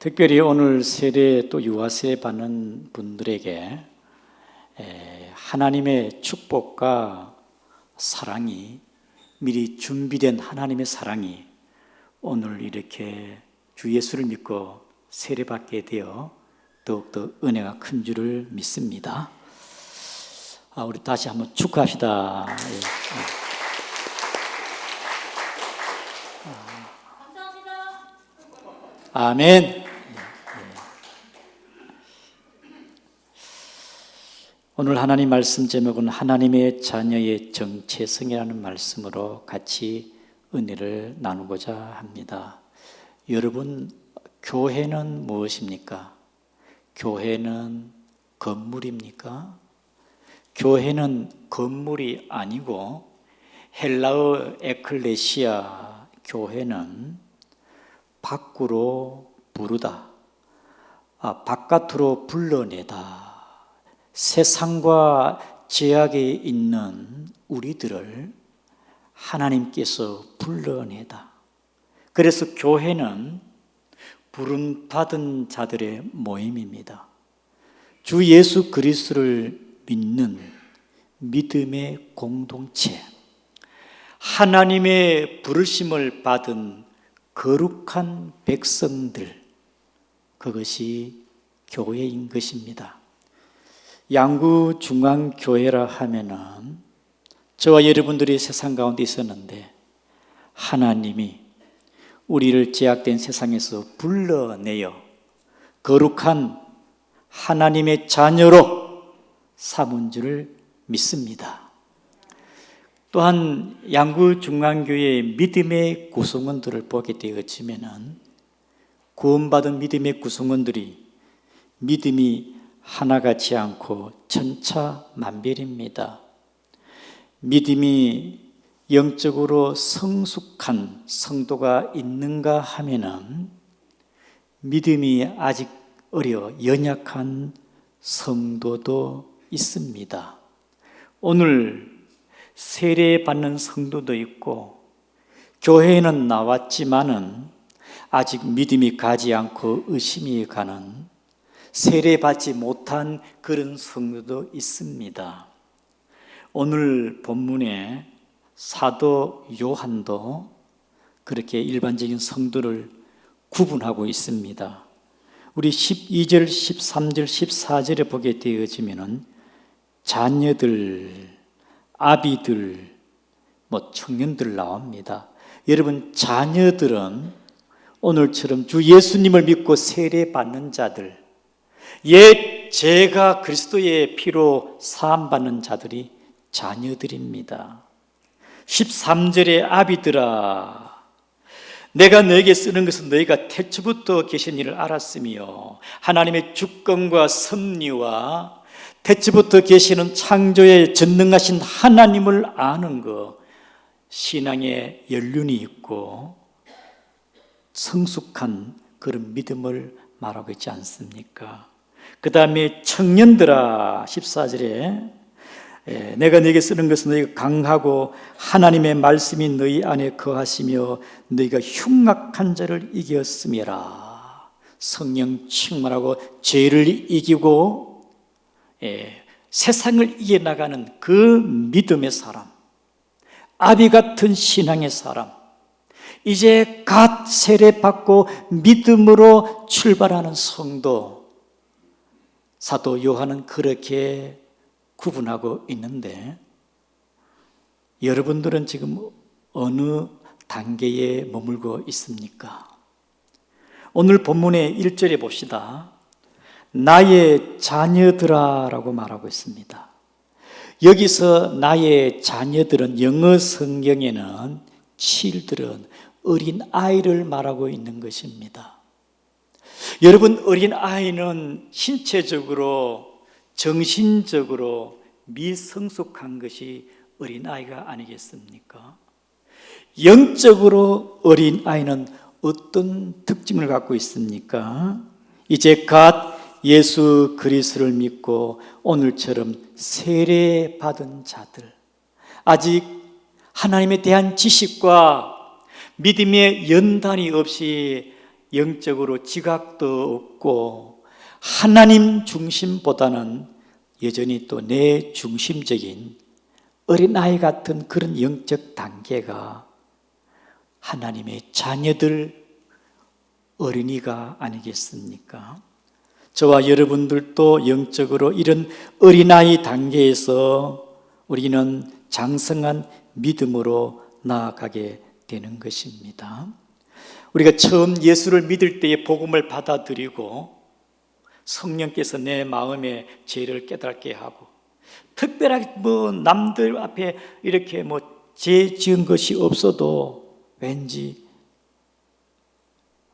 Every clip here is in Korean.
특별히 오늘 세례 또 유아세례 받는 분들에게 하나님의 축복과 사랑이 미리 준비된 하나님의 사랑이 오늘 이렇게 주 예수를 믿고 세례받게 되어 더욱더 은혜가 큰 줄을 믿습니다. 우리 다시 한번 축하합시다. 감사합니다. 아멘. 오늘 하나님 말씀 제목은 하나님의 자녀의 정체성이라는 말씀으로 같이 은혜를 나누고자 합니다. 여러분, 교회는 무엇입니까? 교회는 건물입니까? 교회는 건물이 아니고 헬라어 에클레시아 교회는 밖으로 부르다, 바깥으로 불러내다, 세상과 제약에 있는 우리들을 하나님께서 불러내다. 그래서 교회는 부름받은 자들의 모임입니다. 주 예수 그리스도를 믿는 믿음의 공동체, 하나님의 부르심을 받은 거룩한 백성들, 그것이 교회인 것입니다. 양구중앙교회라 하면은 저와 여러분들이 세상 가운데 있었는데 하나님이 우리를 제약된 세상에서 불러내어 거룩한 하나님의 자녀로 삼은 줄을 믿습니다. 또한 양구중앙교회의 믿음의 구성원들을 보게 되어지면은 구원받은 믿음의 구성원들이 믿음이 하나같이 않고 천차만별입니다. 믿음이 영적으로 성숙한 성도가 있는가 하면은 믿음이 아직 어려 연약한 성도도 있습니다. 오늘 세례받는 성도도 있고 교회에는 나왔지만은 아직 믿음이 가지 않고 의심이 가는 세례받지 못한 그런 성도도 있습니다. 오늘 본문에 사도 요한도 그렇게 일반적인 성도를 구분하고 있습니다. 우리 12절, 13절, 14절에 보게 되어지면은 자녀들, 아비들, 청년들 나옵니다. 여러분, 자녀들은 오늘처럼 주 예수님을 믿고 세례받는 자들, 옛 죄가 그리스도의 피로 사함받는 자들이 자녀들입니다. 13절에 아비들아, 내가 너에게 쓰는 것은 너희가 태초부터 계신 일을 알았으며 하나님의 주권과 섭리와 태초부터 계시는 창조의 전능하신 하나님을 아는 것, 신앙의 연륜이 있고 성숙한 그런 믿음을 말하고 있지 않습니까? 그 다음에 청년들아, 14절에 내가 너에게 쓰는 것은 너희가 강하고 하나님의 말씀이 너희 안에 거하시며 너희가 흉악한 자를 이겼음이라. 성령 충만하고 죄를 이기고 세상을 이겨나가는 그 믿음의 사람, 아비 같은 신앙의 사람, 이제 갓 세례받고 믿음으로 출발하는 성도, 사도 요한은 그렇게 구분하고 있는데 여러분들은 지금 어느 단계에 머물고 있습니까? 오늘 본문의 1절에 봅시다. 나의 자녀들아 라고 말하고 있습니다. 여기서 나의 자녀들은 영어 성경에는 children, 어린 아이를 말하고 있는 것입니다. 여러분, 어린 아이는 신체적으로, 정신적으로 미성숙한 것이 어린 아이가 아니겠습니까? 영적으로 어린 아이는 어떤 특징을 갖고 있습니까? 이제 갓 예수 그리스도를 믿고 오늘처럼 세례받은 자들, 아직 하나님에 대한 지식과 믿음의 연단이 없이 영적으로 지각도 없고 하나님 중심보다는 여전히 또 내 중심적인 어린아이 같은 그런 영적 단계가 하나님의 자녀들 어린이가 아니겠습니까? 저와 여러분들도 영적으로 이런 어린아이 단계에서 우리는 장성한 믿음으로 나아가게 되는 것입니다. 우리가 처음 예수를 믿을 때의 복음을 받아들이고 성령께서 내 마음의 죄를 깨닫게 하고 특별하게 남들 앞에 이렇게 죄 지은 것이 없어도 왠지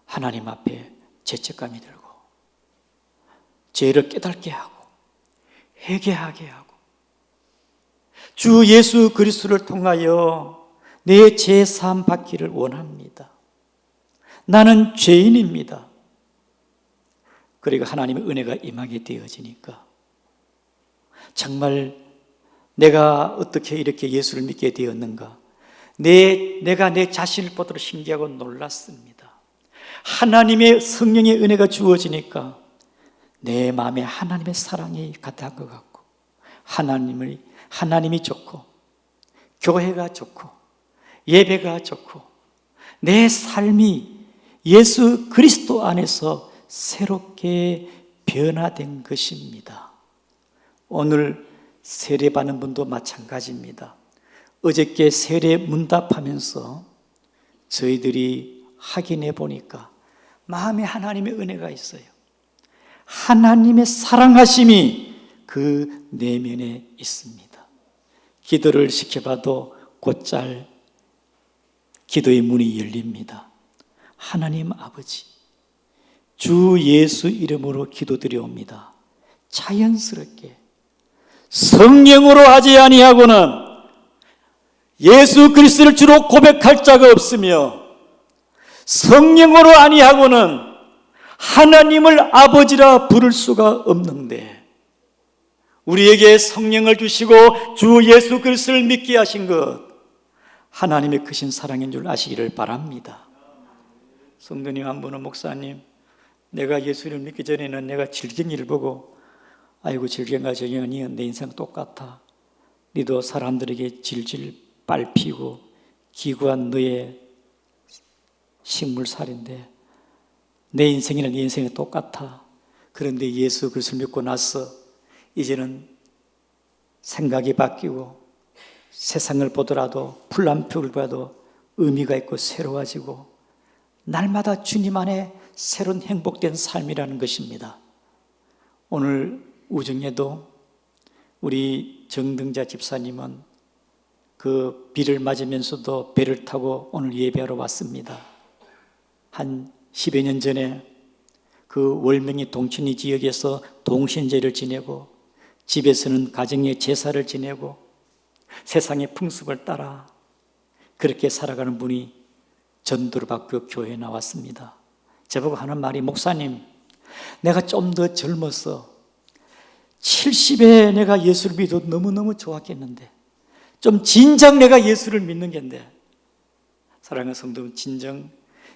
하나님 앞에 죄책감이 들고 죄를 깨닫게 하고 회개하게 하고 주 예수 그리스도를 통하여 내 죄 사함 받기를 원합니다. 나는 죄인입니다. 그리고 하나님의 은혜가 임하게 되어지니까 정말 내가 어떻게 이렇게 예수를 믿게 되었는가, 내가 내 자신을 보도록 신기하고 놀랐습니다. 하나님의 성령의 은혜가 주어지니까 내 마음에 하나님의 사랑이 가득한 것 같고 하나님이 좋고 교회가 좋고 예배가 좋고 내 삶이 예수 그리스도 안에서 새롭게 변화된 것입니다. 오늘 세례받는 분도 마찬가지입니다. 어저께 세례 문답하면서 저희들이 확인해 보니까 마음에 하나님의 은혜가 있어요. 하나님의 사랑하심이 그 내면에 있습니다. 기도를 시켜봐도 곧잘 기도의 문이 열립니다. 하나님 아버지, 주 예수 이름으로 기도드려옵니다. 자연스럽게 성령으로 하지 아니하고는 예수 그리스도를 주로 고백할 자가 없으며 성령으로 아니하고는 하나님을 아버지라 부를 수가 없는데 우리에게 성령을 주시고 주 예수 그리스도를 믿게 하신 것 하나님의 크신 사랑인 줄 아시기를 바랍니다. 성도님 한 분은 목사님, 내가 예수를 믿기 전에는 내가 질경이를 보고 아이고 질경아 저경아 내 인생 똑같아. 너도 사람들에게 질질 빨피고 기구한 너의 식물살인데 내 인생이나 네 인생이 똑같아. 그런데 예수 그리스도를 믿고 나서 이제는 생각이 바뀌고 세상을 보더라도 풀란표를 봐도 의미가 있고 새로워지고 날마다 주님 안에 새로운 행복된 삶이라는 것입니다. 오늘 우정에도 우리 정등자 집사님은 그 비를 맞으면서도 배를 타고 오늘 예배하러 왔습니다. 한 10여 년 전에 그 월명리 동천리 지역에서 동신제를 지내고 집에서는 가정의 제사를 지내고 세상의 풍습을 따라 그렇게 살아가는 분이 전도를 받고 교회에 나왔습니다. 저보고 하는 말이 목사님, 내가 좀 더 젊어서 70에 내가 예수를 믿어도 너무너무 좋았겠는데 좀 진정 내가 예수를 믿는 겐데 사랑하는 성도 진정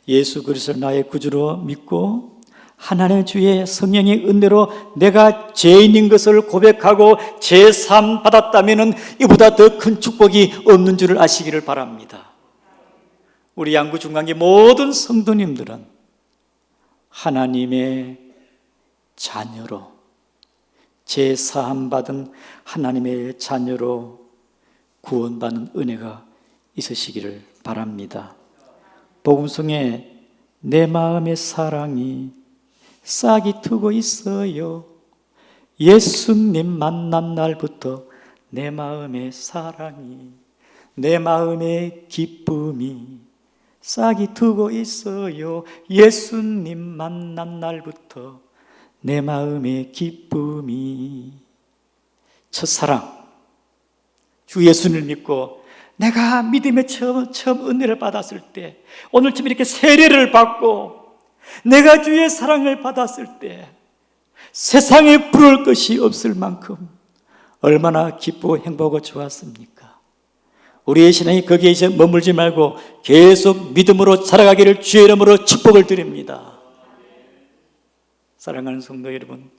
예수 그리스도를 나의 구주로 믿고 하나님의 주의 성령의 은혜로 내가 죄인인 것을 고백하고 제삼 받았다면 이보다 더 큰 축복이 없는 줄을 아시기를 바랍니다. 우리 양구 중간계 모든 성도님들은 하나님의 자녀로 제사함 받은 하나님의 자녀로 구원받는 은혜가 있으시기를 바랍니다. 복음성에 내 마음의 사랑이 싹이 트고 있어요. 예수님 만난 날부터 내 마음의 사랑이 내 마음의 기쁨이 싹이 트고 있어요. 예수님 만난 날부터 내 마음의 기쁨이 첫사랑 주 예수를 믿고 내가 믿음의 처음 은혜를 받았을 때 오늘쯤 이렇게 세례를 받고 내가 주의 사랑을 받았을 때 세상에 부러울 것이 없을 만큼 얼마나 기쁘고 행복하고 좋았습니까? 우리의 신앙이 거기에 이제 머물지 말고 계속 믿음으로 살아가기를 주의 이름으로 축복을 드립니다. 사랑하는 성도 여러분,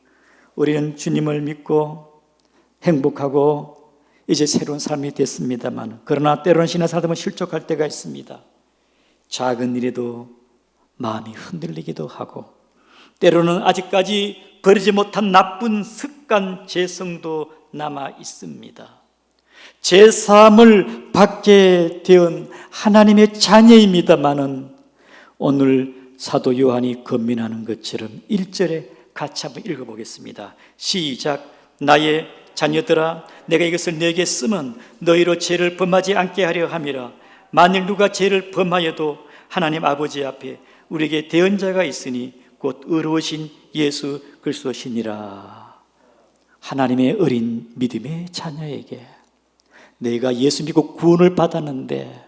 우리는 주님을 믿고 행복하고 이제 새로운 삶이 됐습니다만, 그러나 때로는 신앙 살다 보면 실족할 때가 있습니다. 작은 일에도 마음이 흔들리기도 하고, 때로는 아직까지 버리지 못한 나쁜 습관, 죄성도 남아 있습니다. 제3을 받게 된 하나님의 자녀입니다마는 오늘 사도 요한이 권면하는 것처럼 1절에 같이 한번 읽어보겠습니다. 시작. 나의 자녀들아, 내가 이것을 너에게 쓰면 너희로 죄를 범하지 않게 하려 함이라. 만일 누가 죄를 범하여도 하나님 아버지 앞에 우리에게 대언자가 있으니 곧 의로우신 예수 그리스도시니라. 하나님의 어린 믿음의 자녀에게 내가 예수 믿고 구원을 받았는데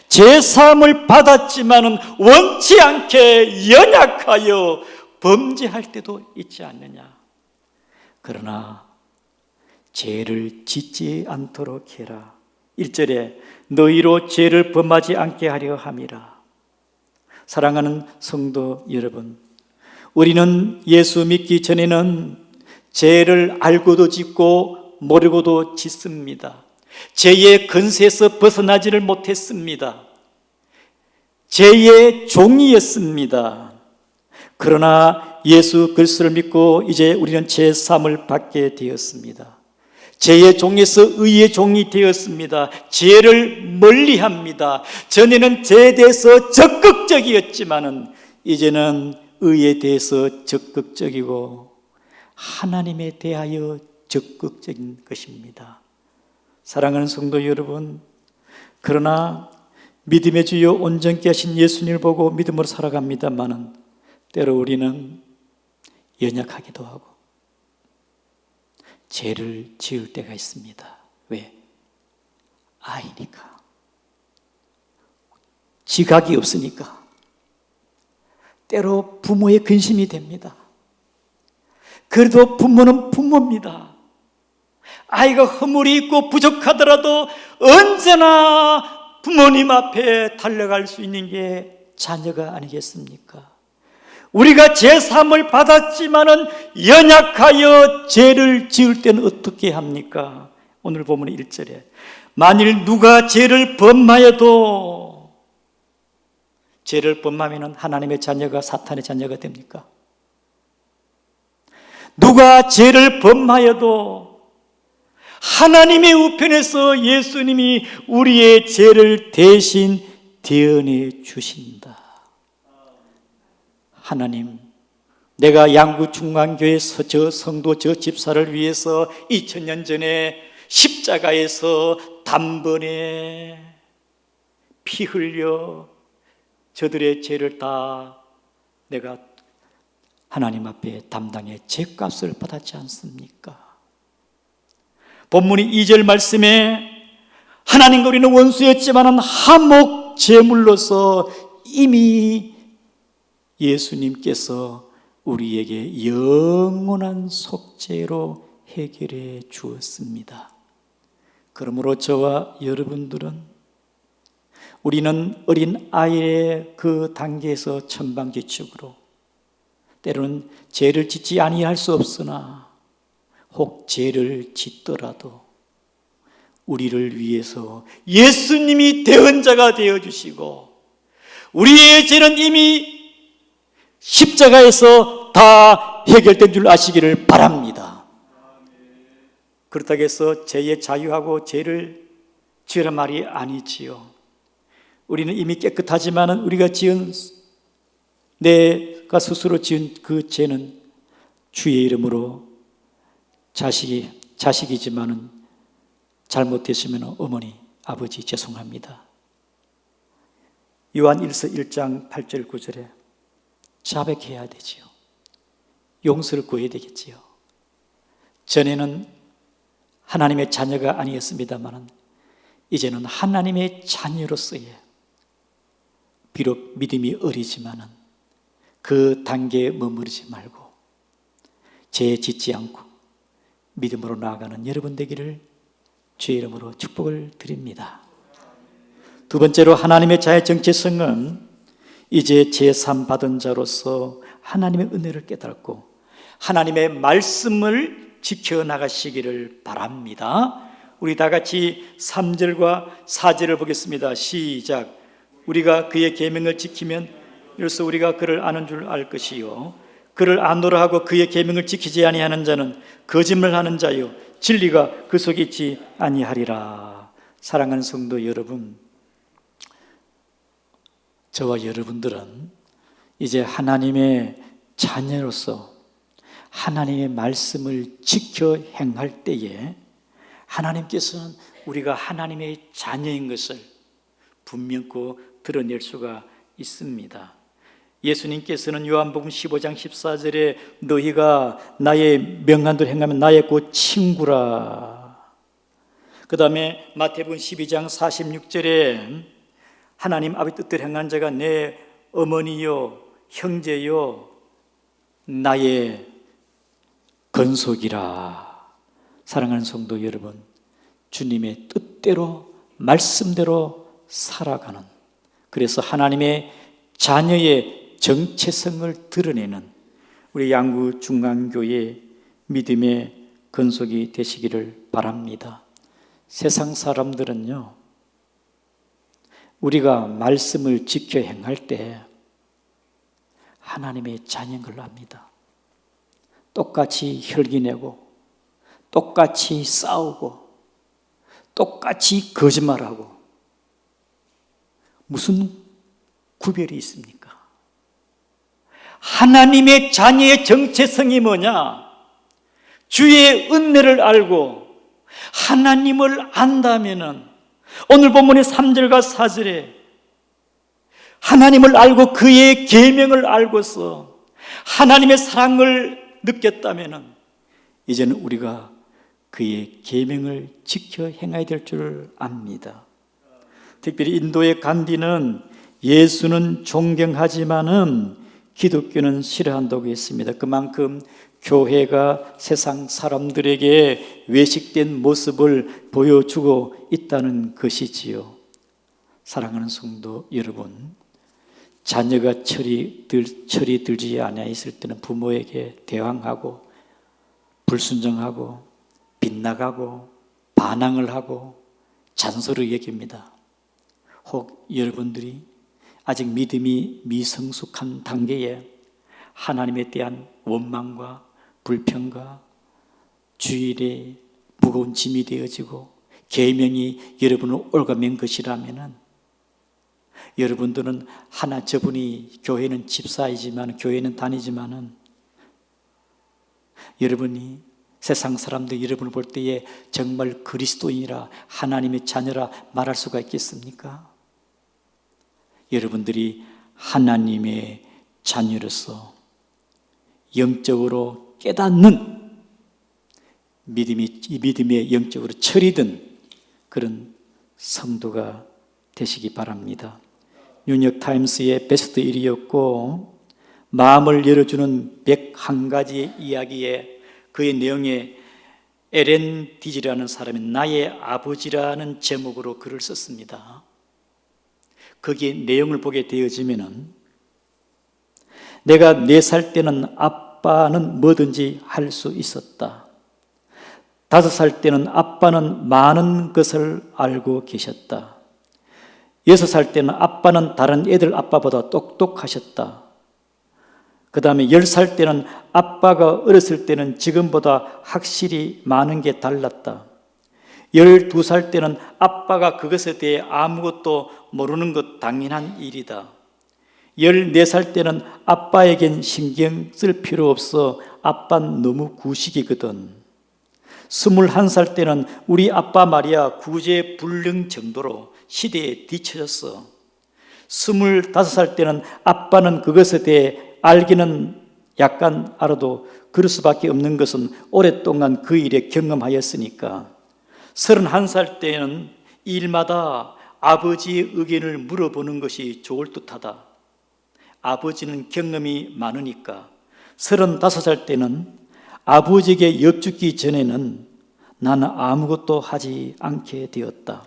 제3을 받았지만은 원치 않게 연약하여 범죄할 때도 있지 않느냐. 그러나 죄를 짓지 않도록 해라. 1절에 너희로 죄를 범하지 않게 하려 함이라. 사랑하는 성도 여러분, 우리는 예수 믿기 전에는 죄를 알고도 짓고 모르고도 짓습니다. 죄의 근세에서 벗어나지를 못했습니다. 죄의 종이었습니다. 그러나 예수 그리스도를 믿고 이제 우리는 죄 사함을 받게 되었습니다. 죄의 종에서 의의 종이 되었습니다. 죄를 멀리합니다. 전에는 죄에 대해서 적극적이었지만은 이제는 의에 대해서 적극적이고 하나님에 대하여 적극적인 것입니다. 사랑하는 성도 여러분, 그러나 믿음의 주요 온전케 하신 예수님을 보고 믿음으로 살아갑니다마는 때로 우리는 연약하기도 하고 죄를 지을 때가 있습니다. 왜? 아이니까. 지각이 없으니까. 때로 부모의 근심이 됩니다. 그래도 부모는 부모입니다. 아이가 허물이 있고 부족하더라도 언제나 부모님 앞에 달려갈 수 있는 게 자녀가 아니겠습니까? 우리가 제3을 받았지만은 연약하여 죄를 지을 때는 어떻게 합니까? 오늘 보면 1절에 만일 누가 죄를 범하여도, 죄를 범하면 하나님의 자녀가 사탄의 자녀가 됩니까? 누가 죄를 범하여도 하나님의 우편에서 예수님이 우리의 죄를 대신 대언해 주신다. 하나님, 내가 양구 중앙교회 저 성도 저 집사를 위해서 2000년 전에 십자가에서 단번에 피 흘려 저들의 죄를 다 내가 하나님 앞에 담당해 죄값을 받았지 않습니까? 본문이 2절 말씀에 하나님과 우리는 원수였지만 화목 제물로서 이미 예수님께서 우리에게 영원한 속죄로 해결해 주었습니다. 그러므로 저와 여러분들은 우리는 어린 아이의 그 단계에서 천방지축으로 때로는 죄를 짓지 아니할 수 없으나 혹 죄를 짓더라도 우리를 위해서 예수님이 대언자가 되어주시고 우리의 죄는 이미 십자가에서 다 해결된 줄 아시기를 바랍니다. 그렇다고 해서 죄에 자유하고 죄를 지으란 말이 아니지요. 우리는 이미 깨끗하지만 우리가 지은, 내가 스스로 지은 그 죄는 주의 이름으로 자식이지만은 잘못했으면 어머니, 아버지 죄송합니다. 요한 1장 8절 9절에 자백해야 되지요. 용서를 구해야 되겠지요. 전에는 하나님의 자녀가 아니었습니다만 이제는 하나님의 자녀로서의, 비록 믿음이 어리지만은 그 단계에 머무르지 말고 죄 짓지 않고 믿음으로 나아가는 여러분 되기를 주의 이름으로 축복을 드립니다. 두 번째로 하나님의 자의 정체성은 이제 제3 받은 자로서 하나님의 은혜를 깨닫고 하나님의 말씀을 지켜나가시기를 바랍니다. 우리 다 같이 3절과 4절을 보겠습니다. 시작. 우리가 그의 계명을 지키면 이로써 우리가 그를 아는 줄 알 것이요 그를 아노라 하고 그의 계명을 지키지 아니하는 자는 거짓말하는 자요 진리가 그 속에 있지 아니하리라. 사랑하는 성도 여러분, 저와 여러분들은 이제 하나님의 자녀로서 하나님의 말씀을 지켜 행할 때에 하나님께서는 우리가 하나님의 자녀인 것을 분명코 드러낼 수가 있습니다. 예수님께서는 요한복음 15장 14절에 너희가 나의 명한대로 행하면 나의 곧 친구라. 그 다음에 마태복음 12장 46절에 하나님 아버지 뜻대로 행한 자가 내 어머니요 형제요 나의 건속이라. 사랑하는 성도 여러분, 주님의 뜻대로 말씀대로 살아가는, 그래서 하나님의 자녀의 정체성을 드러내는 우리 양구 중앙교회 믿음의 건속이 되시기를 바랍니다. 세상 사람들은요, 우리가 말씀을 지켜 행할 때 하나님의 자녀인 걸로 압니다. 똑같이 혈기내고 똑같이 싸우고 똑같이 거짓말하고 무슨 구별이 있습니까? 하나님의 자녀의 정체성이 뭐냐? 주의 은혜를 알고 하나님을 안다면은 오늘 본문의 3절과 4절에 하나님을 알고 그의 계명을 알고서 하나님의 사랑을 느꼈다면은 이제는 우리가 그의 계명을 지켜 행해야 될 줄 압니다. 특별히 인도의 간디는 예수는 존경하지만은 기독교는 싫어한다고 했습니다. 그만큼 교회가 세상 사람들에게 외식된 모습을 보여주고 있다는 것이지요. 사랑하는 성도 여러분, 자녀가 철이 들지 않아 있을 때는 부모에게 대항하고 불순종하고 빗나가고 반항을 하고 잔소리를 여깁니다. 혹 여러분들이 아직 믿음이 미성숙한 단계에 하나님에 대한 원망과 불평과 주일에 무거운 짐이 되어지고 계명이 여러분을 올가맨 것이라면은 여러분들은 저분이 교회는 집사이지만 교회는 다니지만은 여러분이 세상 사람들이 여러분을 볼 때에 정말 그리스도인이라 하나님의 자녀라 말할 수가 있겠습니까? 여러분들이 하나님의 자녀로서 영적으로 깨닫는 믿음의 영적으로 철이든 그런 성도가 되시기 바랍니다. 뉴욕타임스의 베스트 1위였고 마음을 열어주는 101가지의 이야기에 그의 내용에 엘렌 디지라는 사람이 나의 아버지라는 제목으로 글을 썼습니다. 거기에 내용을 보게 되어지면은 내가 4살 때는 아빠는 뭐든지 할 수 있었다. 5살 때는 아빠는 많은 것을 알고 계셨다. 6살 때는 아빠는 다른 애들 아빠보다 똑똑하셨다. 그 다음에 10살 때는 아빠가 어렸을 때는 지금보다 확실히 많은 게 달랐다. 12살 때는 아빠가 그것에 대해 아무것도 모르는 것 당연한 일이다. 14살 때는 아빠에겐 신경 쓸 필요 없어. 아빠는 너무 구식이거든. 21살 때는 우리 아빠 말이야 구제불능 정도로 시대에 뒤처졌어. 25살 때는 아빠는 그것에 대해 알기는 약간 알아도 그럴 수밖에 없는 것은 오랫동안 그 일에 경험하였으니까. 31살 때는 일마다 아버지의 의견을 물어보는 것이 좋을 듯하다. 아버지는 경험이 많으니까. 35살 때는 아버지에게 엿죽기 전에는 나는 아무것도 하지 않게 되었다.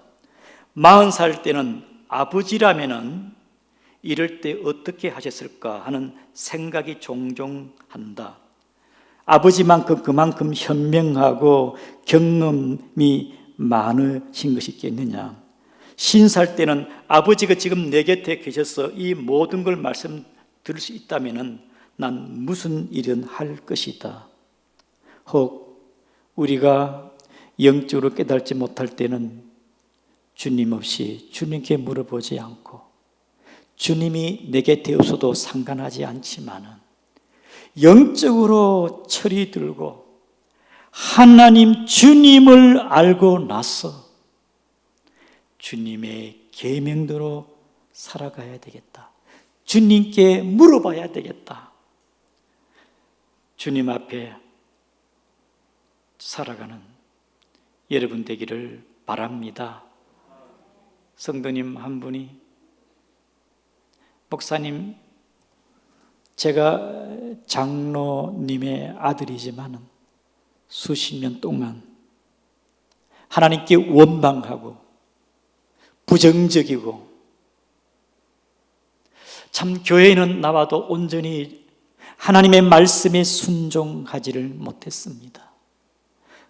40살 때는 아버지라면은 이럴 때 어떻게 하셨을까 하는 생각이 종종 한다. 아버지만큼 그만큼 현명하고 경험이 많으신 것이 있겠느냐. 50살 때는 아버지가 지금 내 곁에 계셔서 이 모든 걸 말씀 들을 수 있다면은 난 무슨 일은 할 것이다. 혹 우리가 영적으로 깨달지 못할 때는 주님 없이 주님께 물어보지 않고 주님이 내 곁에 없어도 상관하지 않지만은 영적으로 철이 들고 하나님 주님을 알고 나서 주님의 계명대로 살아가야 되겠다. 주님께 물어봐야 되겠다. 주님 앞에 살아가는 여러분 되기를 바랍니다. 성도님 한 분이, 목사님, 제가 장로님의 아들이지만은 수십 년 동안 하나님께 원망하고 부정적이고 참 교회에는 나와도 온전히 하나님의 말씀에 순종하지를 못했습니다.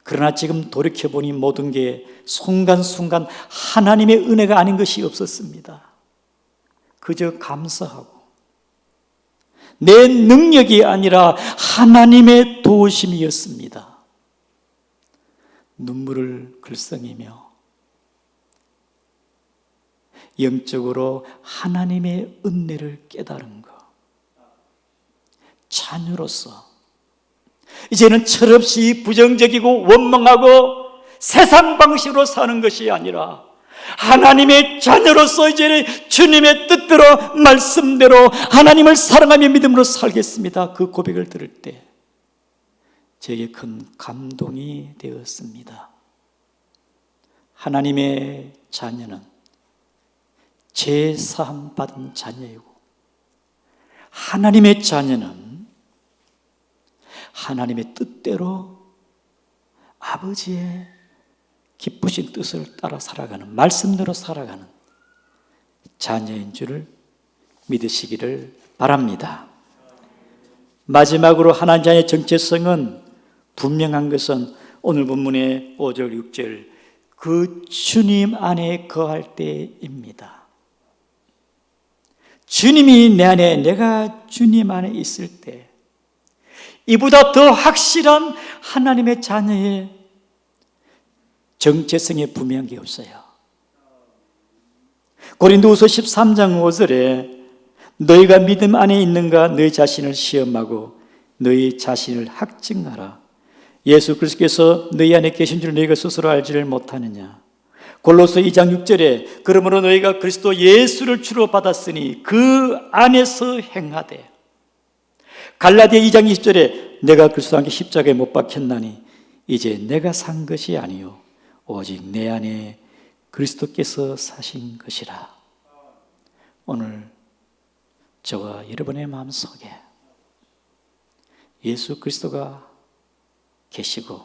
그러나 지금 돌이켜보니 모든 게 순간순간 하나님의 은혜가 아닌 것이 없었습니다. 그저 감사하고 내 능력이 아니라 하나님의 도우심이었습니다. 눈물을 글썽이며 영적으로 하나님의 은혜를 깨달은 것, 자녀로서 이제는 철없이 부정적이고 원망하고 세상 방식으로 사는 것이 아니라 하나님의 자녀로서 이제는 주님의 뜻대로 말씀대로 하나님을 사랑하며 믿음으로 살겠습니다. 그 고백을 들을 때 제게 큰 감동이 되었습니다. 하나님의 자녀는 제사함 받은 자녀이고 하나님의 자녀는 하나님의 뜻대로 아버지의 기쁘신 뜻을 따라 살아가는, 말씀대로 살아가는 자녀인 줄을 믿으시기를 바랍니다. 마지막으로 하나님 자녀의 정체성은 분명한 것은 오늘 본문의 5절 6절 그 주님 안에 거할 때입니다. 주님이 내 안에, 내가 주님 안에 있을 때 이보다 더 확실한 하나님의 자녀의 정체성에 분명한 게 없어요. 고린도후서 13장 5절에 너희가 믿음 안에 있는가 너희 자신을 시험하고 너희 자신을 학증하라. 예수 그리스도께서 너희 안에 계신 줄 너희가 스스로 알지를 못하느냐. 골로새 2장 6절에 그러므로 너희가 그리스도 예수를 주로 받았으니 그 안에서 행하되. 갈라디아 2장 20절에 내가 그리스도와 함께 십자가에 못 박혔나니 이제 내가 산 것이 아니요 오직 내 안에 그리스도께서 사신 것이라. 오늘 저와 여러분의 마음속에 예수 그리스도가 계시고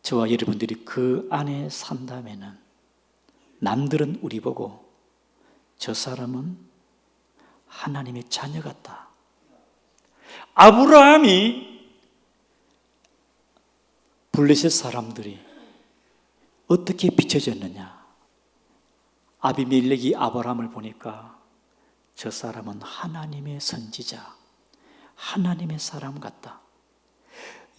저와 여러분들이 그 안에 산다면은 남들은 우리 보고 저 사람은 하나님의 자녀 같다. 아브라함이 블레셋 사람들이 어떻게 비춰졌느냐. 아비멜렉이 아브라함을 보니까 저 사람은 하나님의 선지자, 하나님의 사람 같다.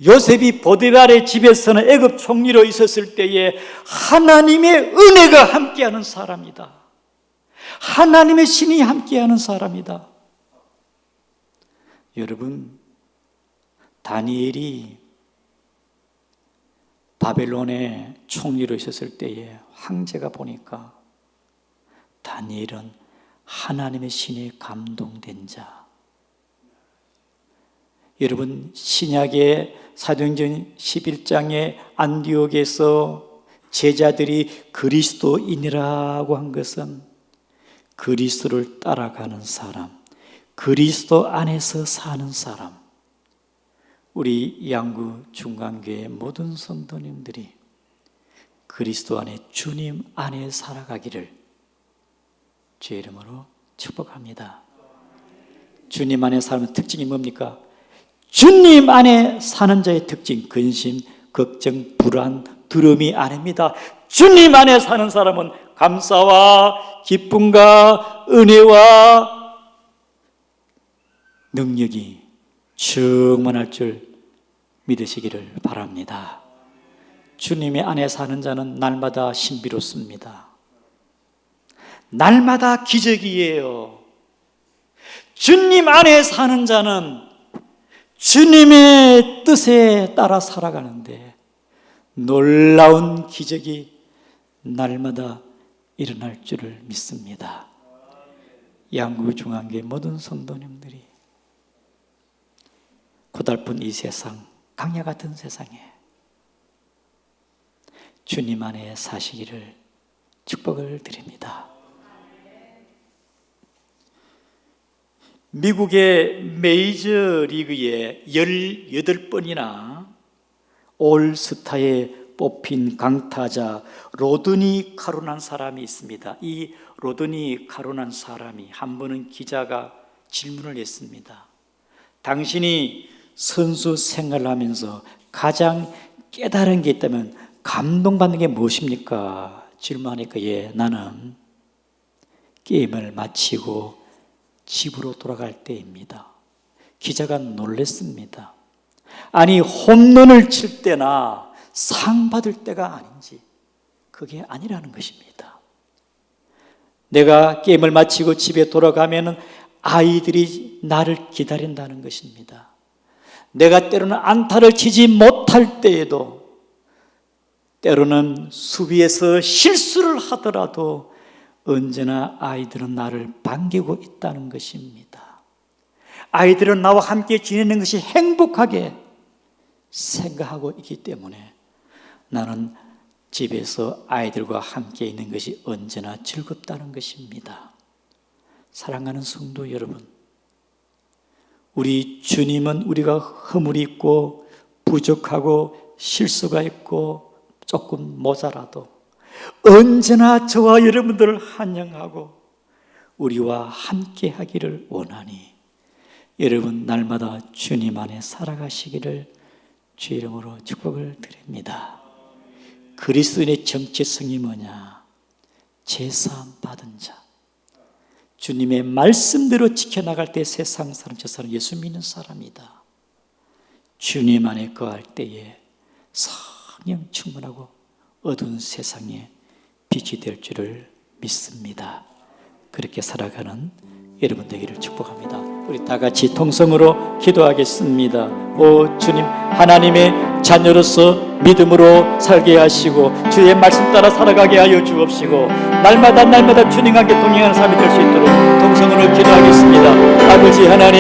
요셉이 보디발의 집에서는 애굽 총리로 있었을 때에 하나님의 은혜가 함께하는 사람이다. 하나님의 신이 함께하는 사람이다. 여러분, 다니엘이 바벨론의 총리로 있었을 때에 황제가 보니까 다니엘은 하나님의 신에 감동된 자. 여러분, 신약의 사도행전 11장의 안디옥에서 제자들이 그리스도인이라고 한 것은 그리스도를 따라가는 사람, 그리스도 안에서 사는 사람. 우리 양구 중간교회 모든 성도님들이 그리스도 안에 주님 안에 살아가기를 주의 이름으로 축복합니다. 주님 안에 사는 특징이 뭡니까? 주님 안에 사는 자의 특징, 근심, 걱정, 불안, 두려움이 아닙니다. 주님 안에 사는 사람은 감사와 기쁨과 은혜와 능력이 충만할 줄 믿으시기를 바랍니다. 주님의 안에 사는 자는 날마다 신비롭습니다. 날마다 기적이에요. 주님 안에 사는 자는 주님의 뜻에 따라 살아가는데 놀라운 기적이 날마다 일어날 줄을 믿습니다. 양구중앙교회 모든 성도님들이 고달픈 이 세상, 강야 같은 세상에 주님 안에 사시기를 축복을 드립니다. 미국의 메이저리그에 18번이나 올스타에 뽑힌 강타자 로드니 카로란 사람이 있습니다. 이 로드니 카로란 사람이 한 번은 기자가 질문을 했습니다. 당신이 선수 생활을 하면서 가장 깨달은 게 있다면 감동받는 게 무엇입니까? 질문하니까 나는 게임을 마치고 집으로 돌아갈 때입니다. 기자가 놀랐습니다. 아니, 홈런을 칠 때나 상 받을 때가 아닌지, 그게 아니라는 것입니다. 내가 게임을 마치고 집에 돌아가면 아이들이 나를 기다린다는 것입니다. 내가 때로는 안타를 치지 못할 때에도, 때로는 수비에서 실수를 하더라도 언제나 아이들은 나를 반기고 있다는 것입니다. 아이들은 나와 함께 지내는 것이 행복하게 생각하고 있기 때문에 나는 집에서 아이들과 함께 있는 것이 언제나 즐겁다는 것입니다. 사랑하는 성도 여러분, 우리 주님은 우리가 허물이 있고 부족하고 실수가 있고 조금 모자라도 언제나 저와 여러분들을 환영하고 우리와 함께 하기를 원하니 여러분 날마다 주님 안에 살아가시기를 주 이름으로 축복을 드립니다. 그리스도인의 정체성이 뭐냐? 제사함 받은 자, 주님의 말씀대로 지켜나갈 때 세상 사람, 저 사람 예수 믿는 사람이다. 주님 안에 거할 때에 성령 충만하고 어두운 세상에 빛이 될 줄을 믿습니다. 그렇게 살아가는 여러분 되기를 축복합니다. 우리 다 같이 통성으로 기도하겠습니다. 오 주님, 하나님의 자녀로서 믿음으로 살게 하시고 주의 말씀 따라 살아가게 하여 주옵시고 날마다 주님과 함께 동행하는 삶이 될 수 있도록 통성으로 기도하겠습니다. 아버지 하나님,